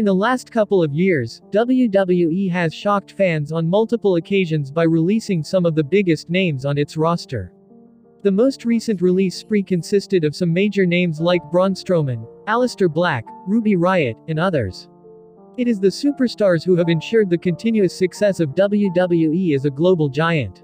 In the last couple of years, WWE has shocked fans on multiple occasions by releasing some of the biggest names on its roster. The most recent release spree consisted of some major names like Braun Strowman, Aleister Black, Riott, and others. It is the superstars who have ensured the continuous success of WWE as a global giant.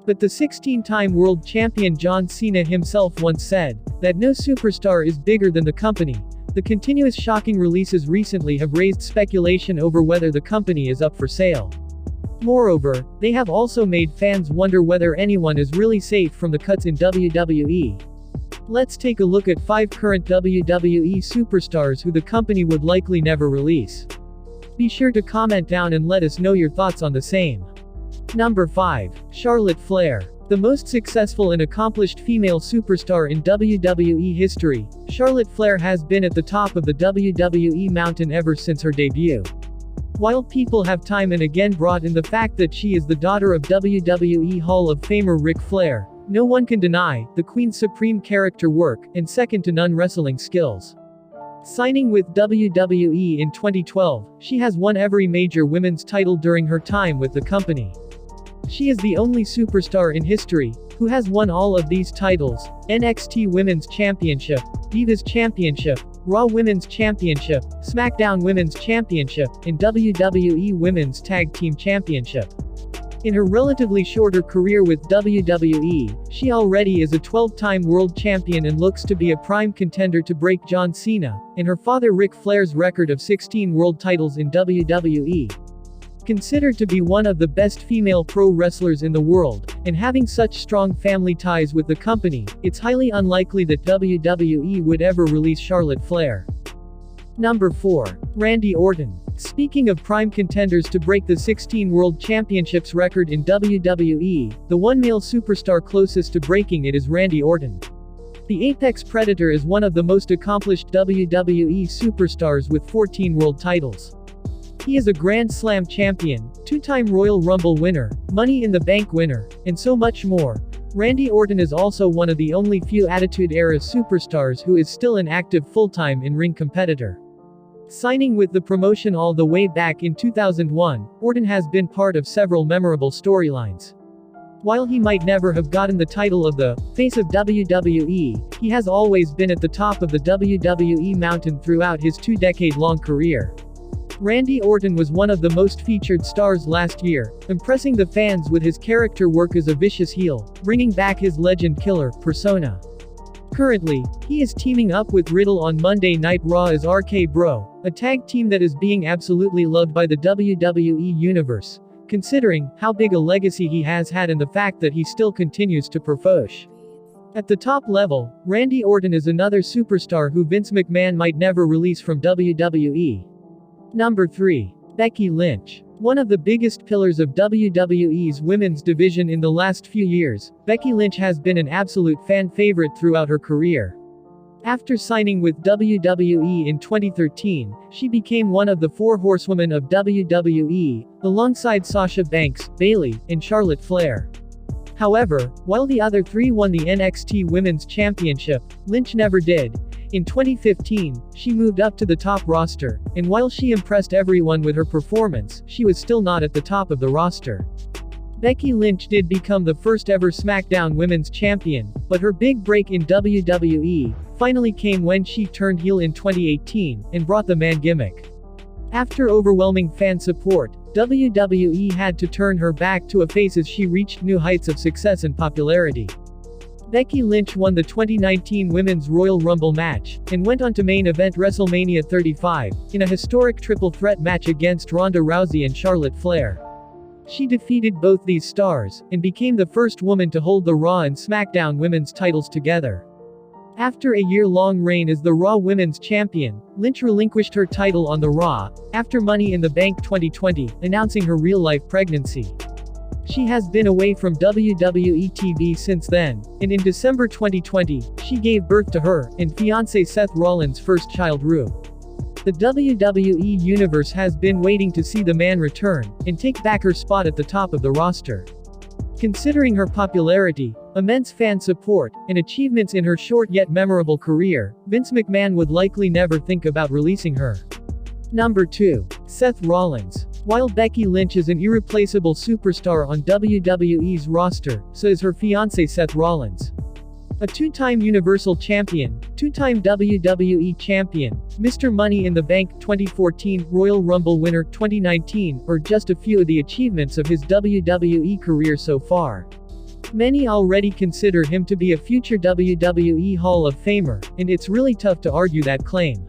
But the 16-time world champion John Cena himself once said that no superstar is bigger than the company. The continuous shocking releases recently have raised speculation over whether the company is up for sale. Moreover, they have also made fans wonder whether anyone is really safe from the cuts in WWE. Let's take a look at 5 current WWE superstars who the company would likely never release. Be sure to comment down and let us know your thoughts on the same. Number 5. Charlotte Flair. The most successful and accomplished female superstar in WWE history, Charlotte Flair has been at the top of the WWE mountain ever since her debut. While people have time and again brought in the fact that she is the daughter of WWE Hall of Famer Ric Flair, no one can deny the Queen's supreme character work and second-to-none wrestling skills. Signing with WWE in 2012, she has won every major women's title during her time with the company. She is the only superstar in history who has won all of these titles: NXT Women's Championship, Divas Championship, Raw Women's Championship, SmackDown Women's Championship, and WWE Women's Tag Team Championship. In her relatively shorter career with WWE, she already is a 12-time world champion and looks to be a prime contender to break John Cena and her father Ric Flair's record of 16 world titles in WWE. Considered to be one of the best female pro wrestlers in the world, and having such strong family ties with the company, it's highly unlikely that WWE would ever release Charlotte Flair. Number 4. Randy Orton. Speaking of prime contenders to break the 16 World Championships record in WWE, the one male superstar closest to breaking it is Randy Orton. The Apex Predator is one of the most accomplished WWE superstars with 14 world titles. He is a Grand Slam champion, 2-time Royal Rumble winner, Money in the Bank winner, and so much more. Randy Orton is also one of the only few Attitude Era superstars who is still an active full-time in-ring competitor. Signing with the promotion all the way back in 2001, Orton has been part of several memorable storylines. While he might never have gotten the title of the face of WWE, he has always been at the top of the WWE mountain throughout his 2-decade-long career. Randy Orton was one of the most featured stars last year, impressing the fans with his character work as a vicious heel, bringing back his legend killer persona. Currently, he is teaming up with Riddle on Monday Night Raw as RK Bro, a tag team that is being absolutely loved by the WWE Universe, considering how big a legacy he has had and the fact that he still continues to push. At the top level, Randy Orton is another superstar who Vince McMahon might never release from WWE. Number 3. Becky Lynch. One of the biggest pillars of WWE's women's division in the last few years, Becky Lynch has been an absolute fan favorite throughout her career. After signing with WWE in 2013, she became one of the 4 horsewomen of WWE, alongside Sasha Banks, Bayley, and Charlotte Flair. However, while the other 3 won the NXT Women's Championship, Lynch never did. In 2015, she moved up to the top roster, and while she impressed everyone with her performance, she was still not at the top of the roster. Becky Lynch did become the first ever SmackDown Women's Champion, but her big break in WWE finally came when she turned heel in 2018 and brought the man gimmick. After overwhelming fan support, WWE had to turn her back to a face as she reached new heights of success and popularity. Becky Lynch won the 2019 Women's Royal Rumble match, and went on to main event WrestleMania 35, in a historic triple threat match against Ronda Rousey and Charlotte Flair. She defeated both these stars, and became the first woman to hold the Raw and SmackDown women's titles together. After a year-long reign as the Raw Women's Champion, Lynch relinquished her title on the Raw, after Money in the Bank 2020, announcing her real-life pregnancy. She has been away from WWE TV since then, and in December 2020, she gave birth to her and fiancé Seth Rollins' first child Rue. The WWE Universe has been waiting to see the man return, and take back her spot at the top of the roster. Considering her popularity, immense fan support, and achievements in her short yet memorable career, Vince McMahon would likely never think about releasing her. Number 2. Seth Rollins. While Becky Lynch is an irreplaceable superstar on WWE's roster, so is her fiancé Seth Rollins. A two-time Universal Champion, two-time WWE Champion, Mr. Money in the Bank 2014, Royal Rumble winner 2019, are just a few of the achievements of his WWE career so far. Many already consider him to be a future WWE Hall of Famer, and it's really tough to argue that claim.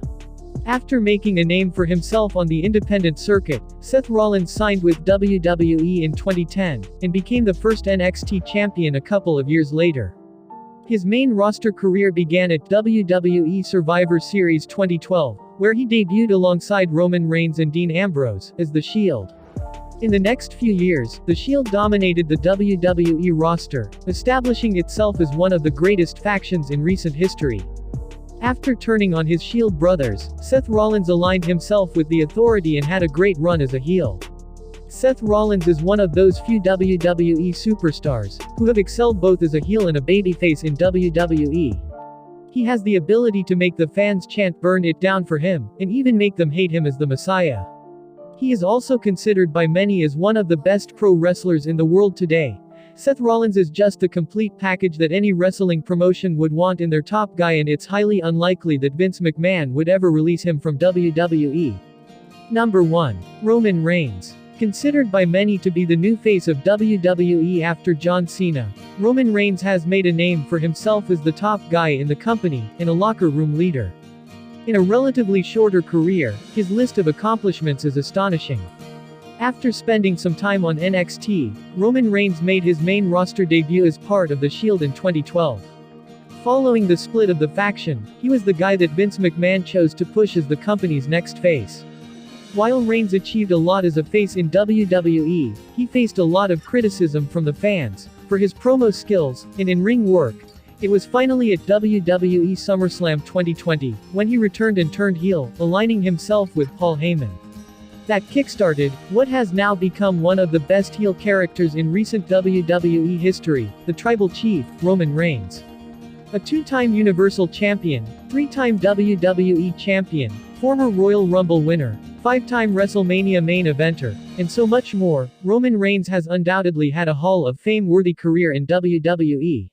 After making a name for himself on the independent circuit, Seth Rollins signed with WWE in 2010, and became the first NXT champion a couple of years later. His main roster career began at WWE Survivor Series 2012, where he debuted alongside Roman Reigns and Dean Ambrose, as The Shield. In the next few years, The Shield dominated the WWE roster, establishing itself as one of the greatest factions in recent history. After turning on his Shield brothers, Seth Rollins aligned himself with the Authority and had a great run as a heel. Seth Rollins is one of those few WWE superstars who have excelled both as a heel and a babyface in WWE. He has the ability to make the fans chant "Burn it down" for him, and even make them hate him as the Messiah. He is also considered by many as one of the best pro wrestlers in the world today. Seth Rollins is just the complete package that any wrestling promotion would want in their top guy, and it's highly unlikely that Vince McMahon would ever release him from WWE. Number 1. Roman Reigns. Considered by many to be the new face of WWE after John Cena, Roman Reigns has made a name for himself as the top guy in the company, and a locker room leader. In a relatively shorter career, his list of accomplishments is astonishing. After spending some time on NXT, Roman Reigns made his main roster debut as part of The Shield in 2012. Following the split of the faction, he was the guy that Vince McMahon chose to push as the company's next face. While Reigns achieved a lot as a face in WWE, he faced a lot of criticism from the fans for his promo skills and in-ring work. It was finally at WWE SummerSlam 2020 when he returned and turned heel, aligning himself with Paul Heyman. That kickstarted what has now become one of the best heel characters in recent WWE history, the Tribal Chief, Roman Reigns. A two-time Universal Champion, three-time WWE Champion, former Royal Rumble winner, five-time WrestleMania main eventer, and so much more, Roman Reigns has undoubtedly had a Hall of Fame-worthy career in WWE.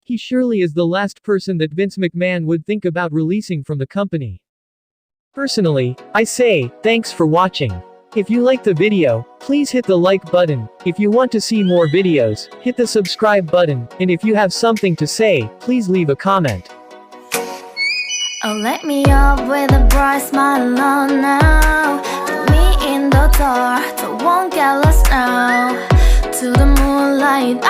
He surely is the last person that Vince McMahon would think about releasing from the company. Personally, I say, thanks for watching. If you liked the video, please hit the like button. If you want to see more videos, hit the subscribe button, and if you have something to say, please leave a comment. Oh, let me up with a bright smile on now. Put me in the dark, so won't get lost now. To the moonlight